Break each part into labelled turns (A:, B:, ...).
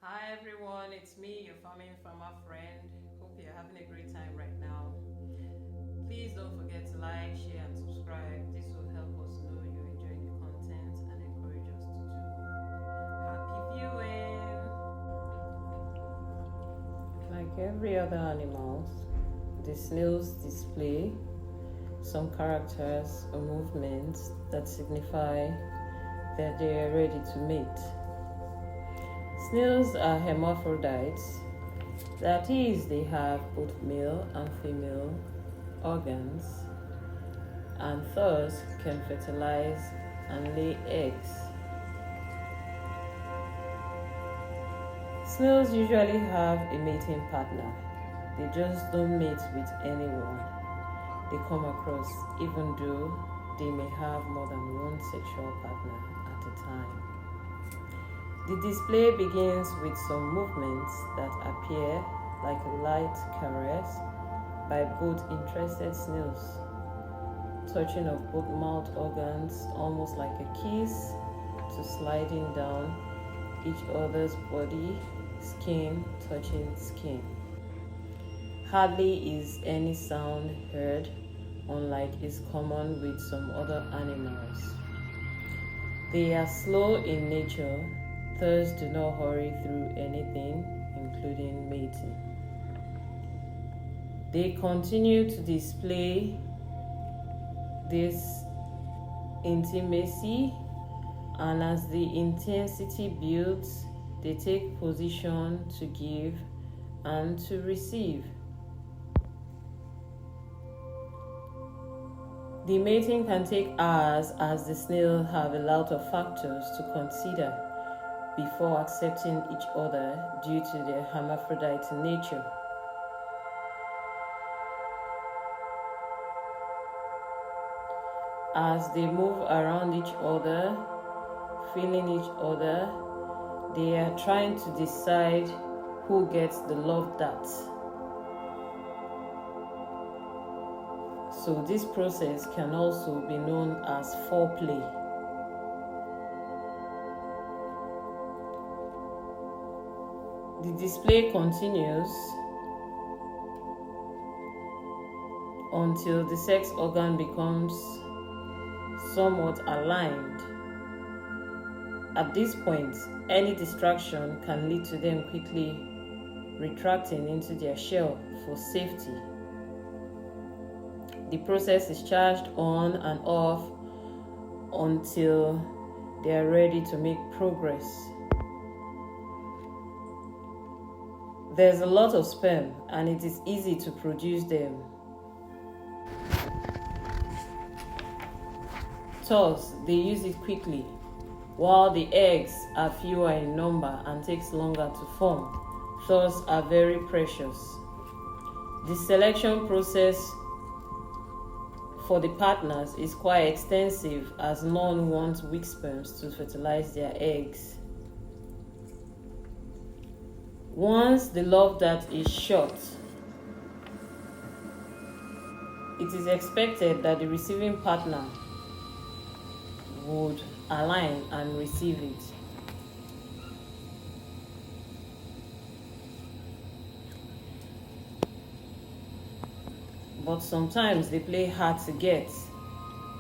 A: Hi everyone, it's me, your farming farmer friend. Hope you're having a great time right now. Please don't forget to like, share, and subscribe. This will help us know you're enjoying the content and encourage us to do more. Happy viewing! Like every other animals, the snails display some characters or movements that signify that they are ready to mate. Snails are hermaphrodites, that is, they have both male and female organs and thus can fertilize and lay eggs. Snails usually have a mating partner. They just don't mate with anyone they come across, even though they may have more than one sexual partner at a time. The display begins with some movements that appear like a light caress by both interested snails, touching of both mouth organs almost like a kiss to sliding down each other's body, skin touching skin. Hardly is any sound heard, unlike is common with some other animals. They are slow in nature, thus do not hurry through anything, including mating. They continue to display this intimacy, and as the intensity builds, they take position to give and to receive. The mating can take hours as the snails have a lot of factors to consider before accepting each other due to their hermaphrodite nature. As they move around each other, feeling each other, they are trying to decide who gets the love that. So this process can also be known as foreplay. The display continues until the sex organ becomes somewhat aligned. At this point, any distraction can lead to them quickly retracting into their shell for safety. The process is charged on and off until they are ready to make progress. There's a lot of sperm and it is easy to produce them. Thus, they use it quickly, while the eggs are fewer in number and takes longer to form, thus are very precious. The selection process for the partners is quite extensive, as none want weak sperms to fertilize their eggs. Once the love dart is shot, it is expected that the receiving partner would align and receive it. But sometimes they play hard to get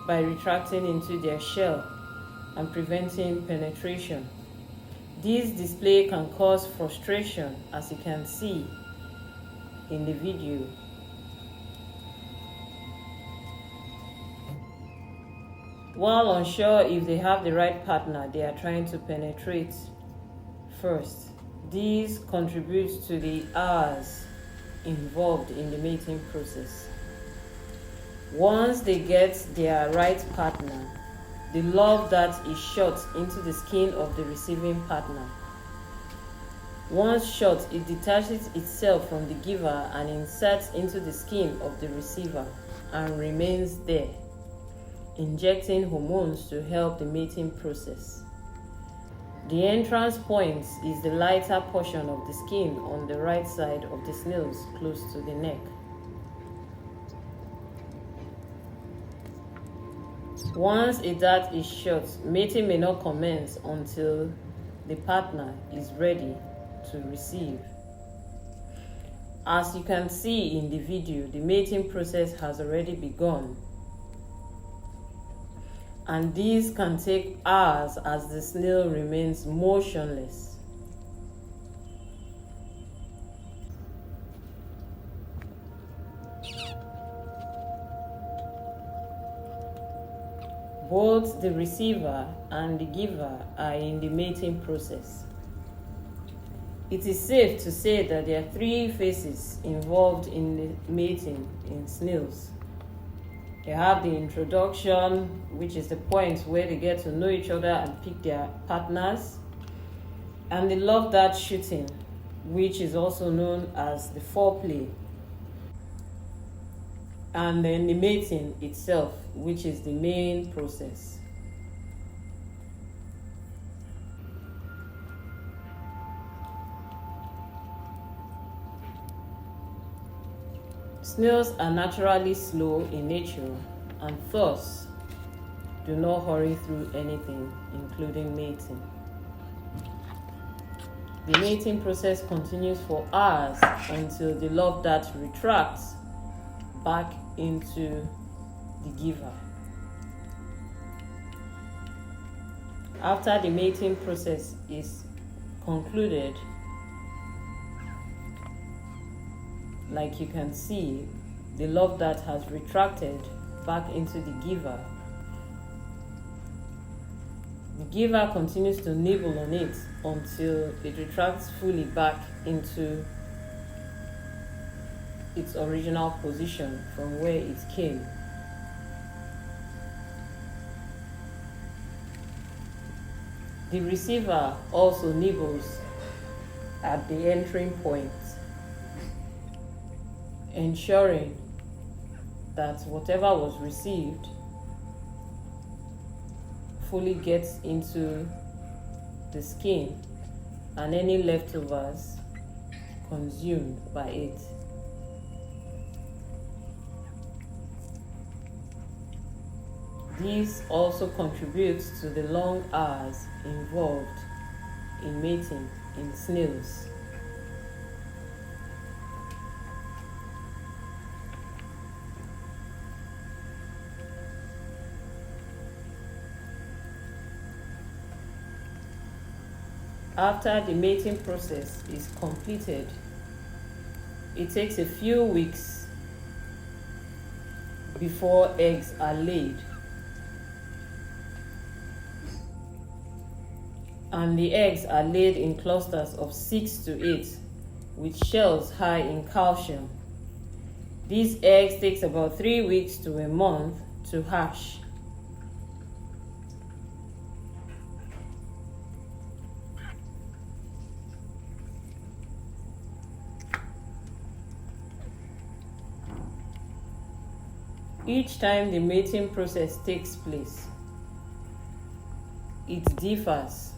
A: by retracting into their shell and preventing penetration. This display can cause frustration, as you can see in the video. While unsure if they have the right partner, they are trying to penetrate first. This contributes to the hours involved in the mating process. Once they get their right partner, the love dart is shot into the skin of the receiving partner. Once shot, it detaches itself from the giver and inserts into the skin of the receiver and remains there, injecting hormones to help the mating process. The entrance point is the lighter portion of the skin on the right side of the snails, close to the neck. Once a dart is shot, mating may not commence until the partner is ready to receive. As you can see in the video, the mating process has already begun, and this can take hours as the snail remains motionless. Both the receiver and the giver are in the mating process. It is safe to say that there are three phases involved in the mating in snails. You have the introduction, which is the point where they get to know each other and pick their partners, and the love dart shooting, which is also known as the foreplay, and then the mating itself, which is the main process. Snails are naturally slow in nature and thus do not hurry through anything, including mating. The mating process continues for hours until the love dart retracts back into the giver. After the mating process is concluded, like you can see, the love dart has retracted back into the giver. The giver continues to nibble on it until it retracts fully back into its original position from where it came. The receiver also nibbles at the entering point, ensuring that whatever was received fully gets into the skin and any leftovers consumed by it. This also contributes to the long hours involved in mating in snails. After the mating process is completed, it takes a few weeks before eggs are laid. And the eggs are laid in clusters of 6 to 8 with shells high in calcium. These eggs takes about 3 weeks to a month to hatch. Each time the mating process takes place, it differs,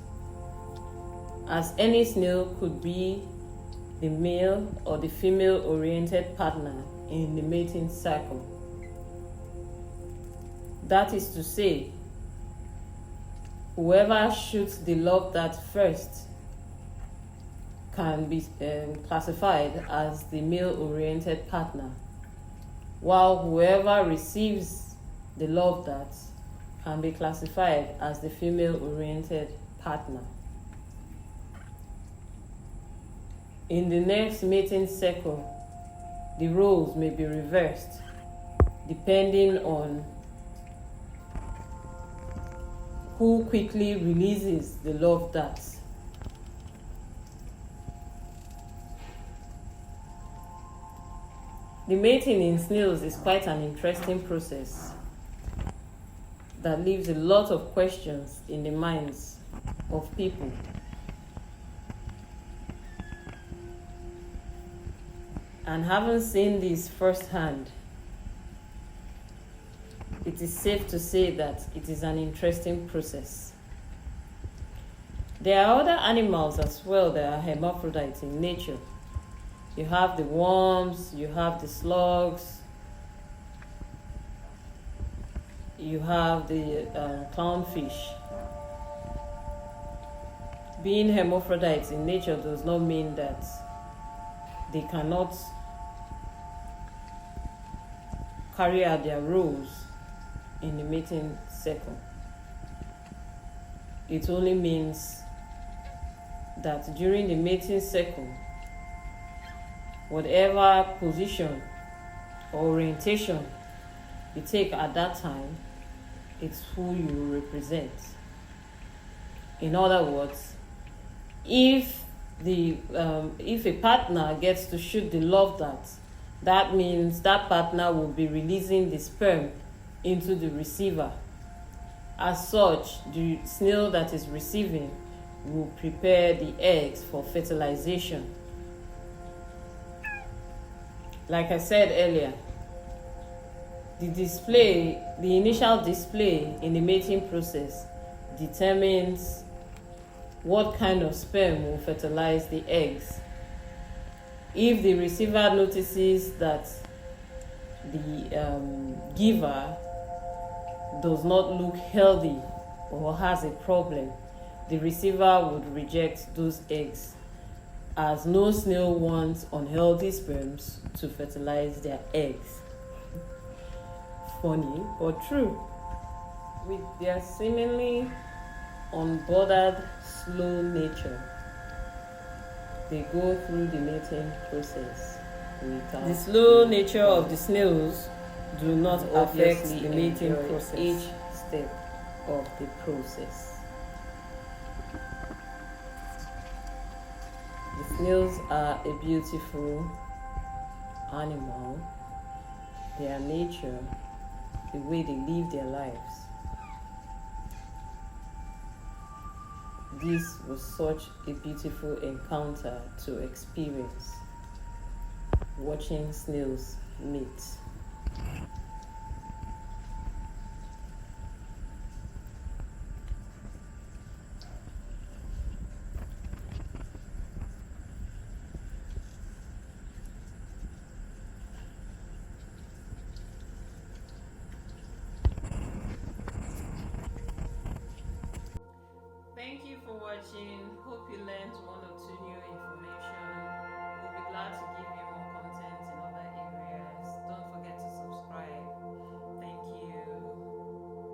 A: as any snail could be the male or the female-oriented partner in the mating cycle. That is to say, whoever shoots the love dart first can be classified as the male-oriented partner, while whoever receives the love dart can be classified as the female-oriented partner. In the next mating cycle, the roles may be reversed depending on who quickly releases the love dart. The mating in snails is quite an interesting process that leaves a lot of questions in the minds of people. And having seen this firsthand, it is safe to say that it is an interesting process. There are other animals as well that are hermaphrodites in nature. You have the worms, you have the slugs, you have the clownfish. being hermaphrodites in nature does not mean that they cannot carry out their roles in the mating cycle. It only means that during the mating cycle, whatever position or orientation you take at that time, it's who you represent. In other words, if a partner gets to shoot the love dart, that means that partner will be releasing the sperm into the receiver. As such, the snail that is receiving will prepare the eggs for fertilization. Like I said earlier, the initial display in the mating process determines what kind of sperm will fertilize the eggs. If the receiver notices that the giver does not look healthy or has a problem, the receiver would reject those eggs, as no snail wants unhealthy sperms to fertilize their eggs. Funny but true. With their seemingly unbothered, slow nature, they go through the mating process without. The slow nature of the snails do not affect the mating process. Each step of the process. The snails are a beautiful animal. Their nature, the way they live their lives. This was such a beautiful encounter to experience, watching snails mate.